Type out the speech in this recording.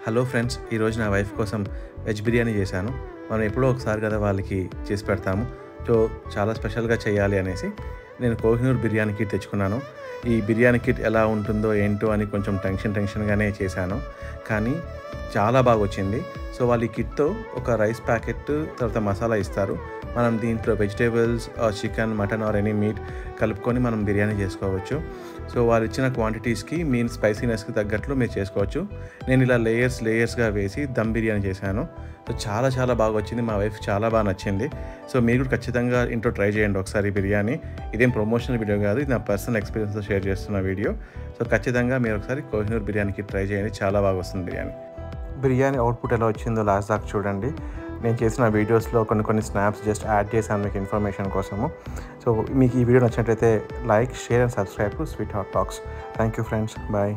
Hello friends, ఈరోజు నా wife కోసం వెజ్ బిర్యానీ చేశాను. మనం ఎప్పుడో ఒకసారి కదా వాళ్ళకి చేసి పెడతాము. సో చాలా స్పెషల్గా చేయాలి అనేసి నేను కోహినూర్ బిర్యానీ కిట్ తెచ్చుకున్నాను. ఈ బిర్యానీ కిట్ ఎలా ఉంటుందో ఏంటో అని కొంచెం టెన్షన్గానే చేశాను, కానీ చాలా బాగా వచ్చింది. సో వాళ్ళు ఈ కిట్తో ఒక రైస్ ప్యాకెట్, తర్వాత మసాలా ఇస్తారు. మనం దీంట్లో vegetables, chicken, mutton or any meet కలుపుకొని మనం బిర్యానీ చేసుకోవచ్చు. సో వాళ్ళు ఇచ్చిన క్వాంటిటీస్కి మీ స్పైసీనెస్కి తగ్గట్లు మీరు చేసుకోవచ్చు. నేను ఇలా లేయర్స్గా వేసి దమ్ బిర్యానీ చేశాను. సో చాలా బాగా వచ్చింది. మా వైఫ్ చాలా బాగా నచ్చింది. సో మీరు కూడా ఖచ్చితంగా ఇంట్లో ట్రై చేయండి ఒకసారి బిర్యానీ. ఇదేం ప్రమోషనల్ వీడియో కాదు, ఇది నా పర్సనల్ ఎక్స్పీరియన్స్తో షేర్ చేస్తున్న వీడియో. సో ఖచ్చితంగా మీరు ఒకసారి కోహినూర్ బిర్యానీకి ట్రై చేయండి, చాలా బాగా వస్తుంది బిర్యానీ అవుట్పుట్ ఎలా వచ్చిందో లాస్ట్ దాకా చూడండి. నేను చేసిన వీడియోస్లో కొన్ని స్నాప్స్ జస్ట్ యాడ్ చేశాను మీకు ఇన్ఫర్మేషన్ కోసము. సో మీకు ఈ వీడియో నచ్చినట్లయితే like, share and subscribe to sweet heart talks. Thank you friends, bye.